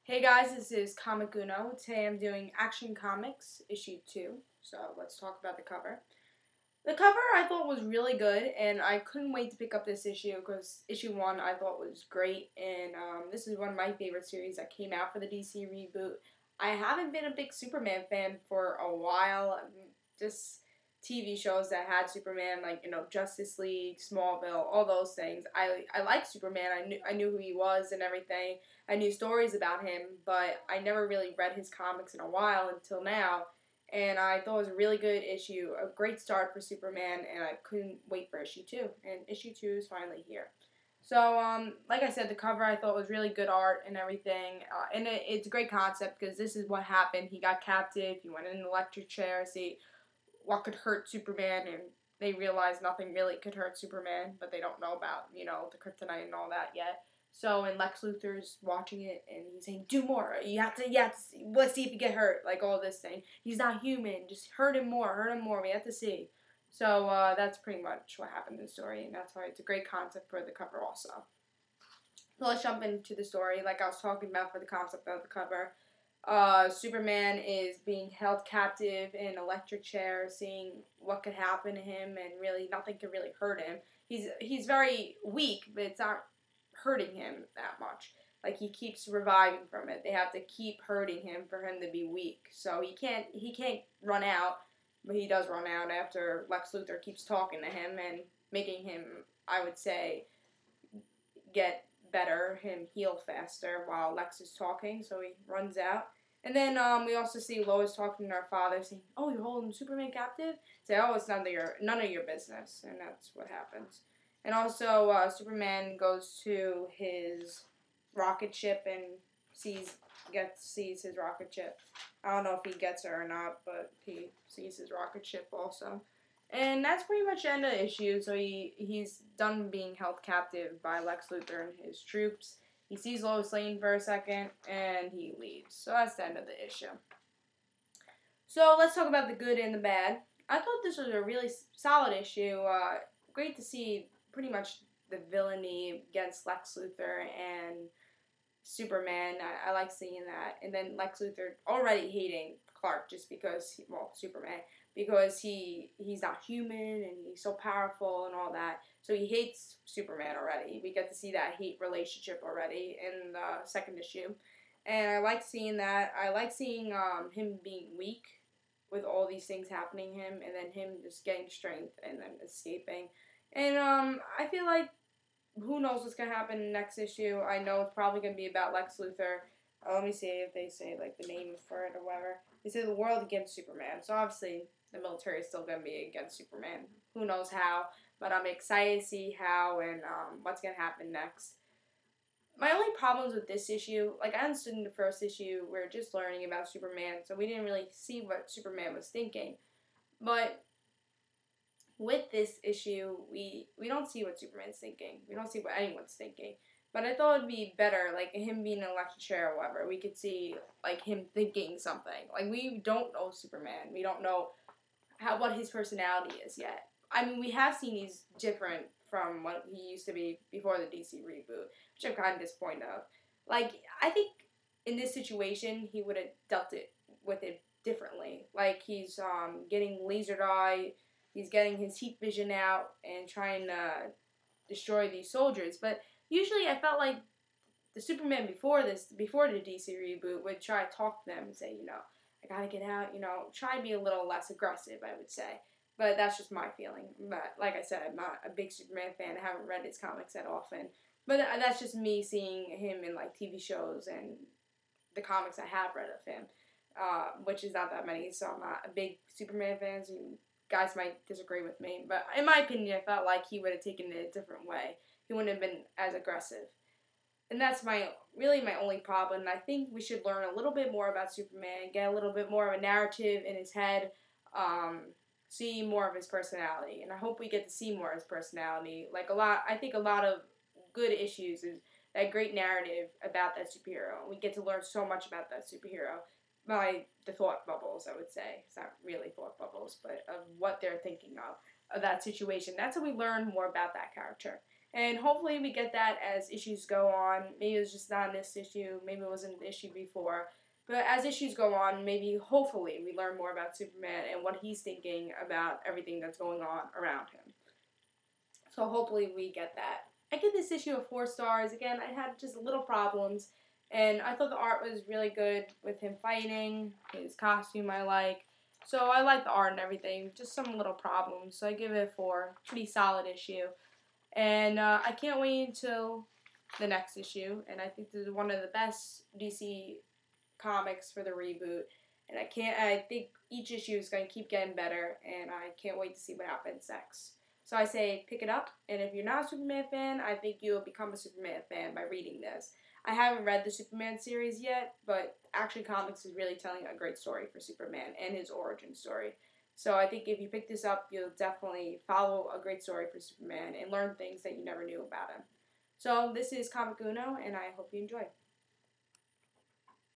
Hey guys, this is Comic Uno. Today I'm doing Action Comics issue 2. So let's talk about the cover. The cover I thought was really good, and I couldn't wait to pick up this issue because issue 1 I thought was great, and this is one of my favorite series that came out for the DC reboot. I haven't been a big Superman fan for a while. Just TV shows that had Superman, like Justice League, Smallville, all those things. I like Superman. I knew who he was and everything. I knew stories about him, but I never really read his comics in a while until now. And I thought it was a really good issue, a great start for Superman, and I couldn't wait for issue 2. And issue 2 is finally here. So, like I said, the cover I thought was really good art and everything, and it's a great concept because this is what happened. He got captive, he went in an electric chair, see what could hurt Superman, and they realized nothing really could hurt Superman, but they don't know about, the kryptonite and all that yet. So, and Lex Luthor's watching it, and he's saying, do more. You have to, let's see if you get hurt. Like, all this thing. He's not human. Just hurt him more. We have to see. So, that's pretty much what happened in the story, and that's why it's a great concept for the cover also. So, let's jump into the story, like I was talking about for the concept of the cover. Superman is being held captive in an electric chair, seeing what could happen to him, and really nothing could really hurt him. He's very weak, but it's not hurting him that much. Like, he keeps reviving from it. They have to keep hurting him for him to be weak. So he can't run out, but he does run out after Lex Luthor keeps talking to him and making him, I would say, get better, him heal faster while Lex is talking. So he runs out. And then we also see Lois talking to her father, saying, "Oh, you're holding Superman captive?" Say, "Oh, it's none of your business," and that's what happens. And also, Superman goes to his rocket ship and sees his rocket ship. I don't know if he gets her or not, but he sees his rocket ship also. And that's pretty much the end of the issue. So he's done being held captive by Lex Luthor and his troops. He sees Lois Lane for a second, and he leaves. So that's the end of the issue. So let's talk about the good and the bad. I thought this was a really solid issue. Great to see pretty much the villainy against Lex Luthor and Superman. I like seeing that. And then Lex Luthor already hating Clark just because, Superman, because he's not human and he's so powerful and all that. So he hates Superman already. We get to see that hate relationship already in the second issue. And I like seeing that. I like seeing him being weak with all these things happening to him, and then him just getting strength and then escaping. And I feel like who knows what's going to happen in the next issue. I know it's probably going to be about Lex Luthor. Let me see if they say, like, the name for it or whatever. They say the world against Superman. So, obviously, the military is still going to be against Superman. Who knows how. But I'm excited to see how and what's going to happen next. My only problems with this issue, like, I understood in the first issue, we were just learning about Superman. So, we didn't really see what Superman was thinking. But with this issue, we don't see what Superman's thinking. We don't see what anyone's thinking. But I thought it'd be better, like, him being in an electric chair or whatever. We could see, like, him thinking something. Like, we don't know Superman. We don't know what his personality is yet. I mean, we have seen he's different from what he used to be before the DC reboot, which I'm kind of disappointed of. Like, I think in this situation, he would have dealt with it differently. Like, he's getting lasered eye. He's getting his heat vision out and trying to destroy these soldiers. But usually I felt like the Superman before the DC reboot would try to talk to them and say, I gotta get out, try to be a little less aggressive, I would say. But that's just my feeling. But like I said, I'm not a big Superman fan. I haven't read his comics that often. But that's just me seeing him in, like, TV shows and the comics I have read of him, which is not that many. So I'm not a big Superman fan, so guys might disagree with me, but in my opinion, I felt like he would have taken it a different way. He wouldn't have been as aggressive. And that's really my only problem. And I think we should learn a little bit more about Superman, get a little bit more of a narrative in his head, see more of his personality. And I hope we get to see more of his personality. I think a lot of good issues is that great narrative about that superhero. We get to learn so much about that superhero by the thought bubbles, I would say. It's not really thought bubbles, but of what they're thinking of that situation. That's how we learn more about that character. And hopefully we get that as issues go on. Maybe it was just not in this issue. Maybe it wasn't an issue before. But as issues go on, maybe, hopefully, we learn more about Superman and what he's thinking about everything that's going on around him. So hopefully we get that. I give this issue a 4 stars. Again, I had just little problems. And I thought the art was really good with him fighting. His costume I like. So I like the art and everything. Just some little problems. So I give it a 4. Pretty solid issue. And I can't wait until the next issue. And I think this is one of the best DC comics for the reboot. And I think each issue is going to keep getting better. And I can't wait to see what happens next. So I say pick it up. And if you're not a Superman fan, I think you'll become a Superman fan by reading this. I haven't read the Superman series yet, but Action Comics is really telling a great story for Superman and his origin story. So I think if you pick this up, you'll definitely follow a great story for Superman and learn things that you never knew about him. So this is Comic Uno, and I hope you enjoy.